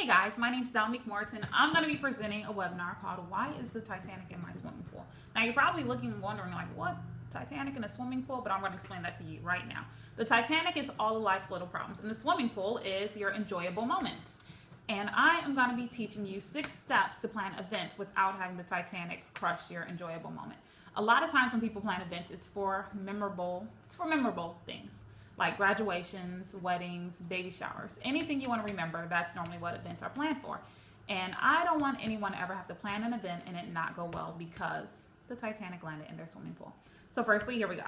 guys, my name is Dominique Morrison. I'm going to be presenting a webinar called Why is the Titanic in My Swimming Pool? Now you're probably looking and wondering like, what? Titanic in a swimming pool? But I'm going to explain that to you right now. The Titanic is all of life's little problems, and the swimming pool is your enjoyable moments. And I am going to be teaching you 6 steps to plan events without having the Titanic crush your enjoyable moment. A lot of times when people plan events, it's for memorable things like graduations, weddings, baby showers, anything you want to remember. That's normally what events are planned for. And I don't want anyone to ever have to plan an event and it not go well because the Titanic landed in their swimming pool. So firstly, here we go.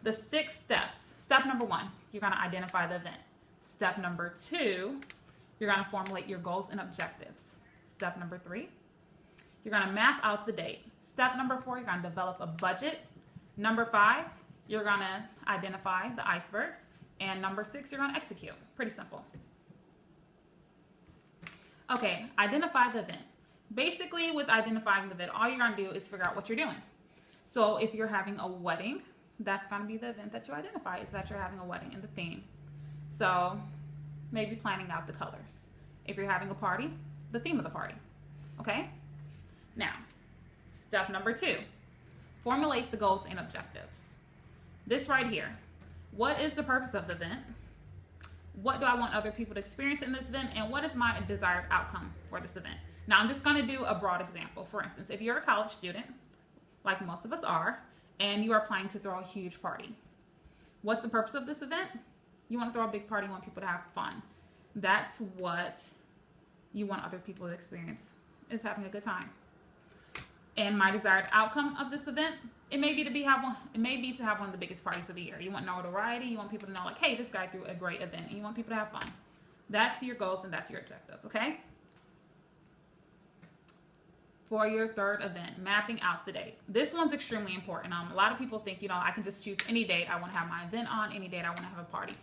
The 6 steps. Step number 1, you're going to identify the event. Step number 2, you're going to formulate your goals and objectives. Step number 3, you're going to map out the date. Step number 4, you're going to develop a budget. Number 5, you're going to identify the icebergs. And number 6, you're going to execute. Pretty simple. Okay, identify the event. Basically, with identifying the event, all you're going to do is figure out what you're doing. So if you're having a wedding, that's going to be the event that you identify, is that you're having a wedding and the theme. So maybe planning out the colors. If you're having a party, the theme of the party. Okay? Now, step number 2, formulate the goals and objectives. This right here. What is the purpose of the event? What do I want other people to experience in this event? And what is my desired outcome for this event? Now, I'm just going to do a broad example. For instance, if you're a college student, like most of us are, and you are planning to throw a huge party. What's the purpose of this event? You want to throw a big party, you want people to have fun. That's what you want other people to experience, is having a good time. And my desired outcome of this event, it may be to have one of the biggest parties of the year. You want notoriety, you want people to know like, hey, this guy threw a great event, and you want people to have fun. That's your goals and that's your objectives, okay? For your third event, mapping out the date. This one's extremely important. A lot of people think, I can just choose any date I want to have my event on, any date I want to have a party.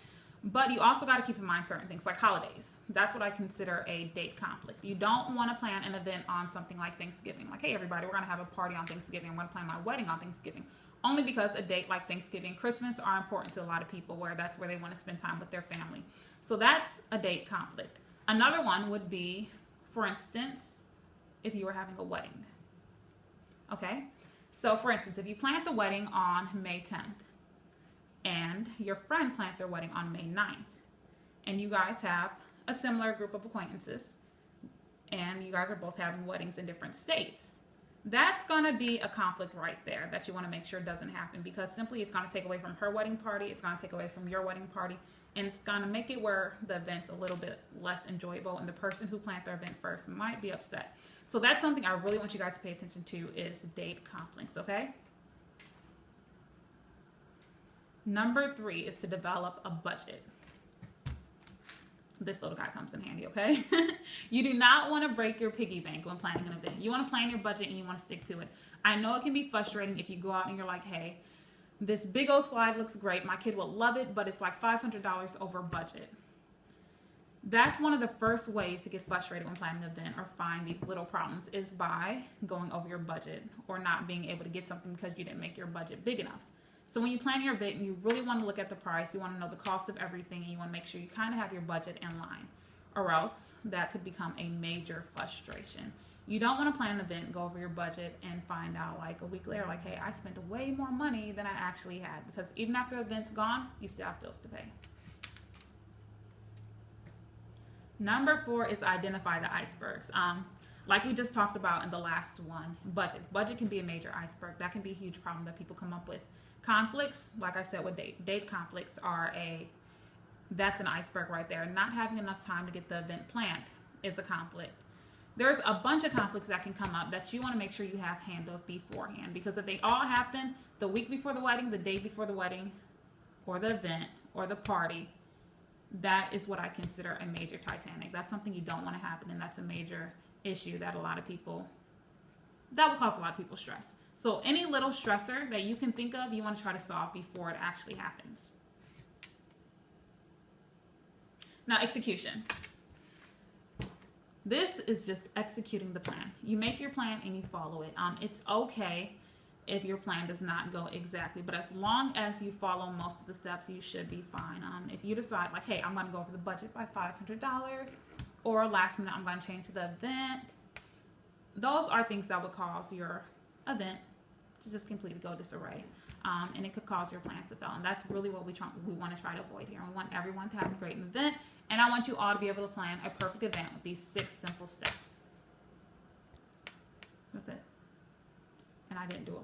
But you also got to keep in mind certain things like holidays. That's what I consider a date conflict. You don't want to plan an event on something like Thanksgiving. Like, hey, everybody, we're going to have a party on Thanksgiving. I'm going to plan my wedding on Thanksgiving. Only because a date like Thanksgiving and Christmas are important to a lot of people, where that's where they want to spend time with their family. So that's a date conflict. Another one would be, for instance, if you were having a wedding. Okay? So, for instance, if you planned the wedding on May 10th, and your friend planned their wedding on May 9th, and you guys have a similar group of acquaintances, and you guys are both having weddings in different states, that's going to be a conflict right there that you want to make sure doesn't happen, because simply it's going to take away from her wedding party, it's going to take away from your wedding party, and it's going to make it where the event's a little bit less enjoyable, and the person who planned their event first might be upset. So that's something I really want you guys to pay attention to, is date conflicts, okay? Number 3 is to develop a budget. This little guy comes in handy, okay? You do not want to break your piggy bank when planning an event. You want to plan your budget and you want to stick to it. I know it can be frustrating if you go out and you're like, hey, this big old slide looks great. My kid will love it, but it's like $500 over budget. That's one of the first ways to get frustrated when planning an event or find these little problems, is by going over your budget or not being able to get something because you didn't make your budget big enough. So when you plan your event, you really want to look at the price, you want to know the cost of everything, and you want to make sure you kind of have your budget in line, or else that could become a major frustration. You don't want to plan an event, go over your budget, and find out like a week later, like, hey, I spent way more money than I actually had, because even after the event's gone, you still have bills to pay. Number 4 is identify the icebergs. Like we just talked about in the last one, budget. Budget can be a major iceberg. That can be a huge problem that people come up with. Conflicts, like I said with date conflicts that's an iceberg right there. Not having enough time to get the event planned is a conflict. There's a bunch of conflicts that can come up that you want to make sure you have handled beforehand, because if they all happen the week before the wedding, the day before the wedding, or the event, or the party, that is what I consider a major Titanic. That's something you don't want to happen, and that's a major issue that will cause a lot of people stress. So any little stressor that you can think of, you want to try to solve before it actually happens. Now, execution. This is just executing the plan. You make your plan and you follow it. It's okay if your plan does not go exactly. But as long as you follow most of the steps, you should be fine. If you decide like, hey, I'm going to go over the budget by $500, or last minute I'm going to change the event, those are things that would cause your event to just completely go disarray. And it could cause your plans to fail. And that's really what we want to try to avoid here. We want everyone to have a great event. And I want you all to be able to plan a perfect event with these 6 simple steps. That's it. And I didn't do it long.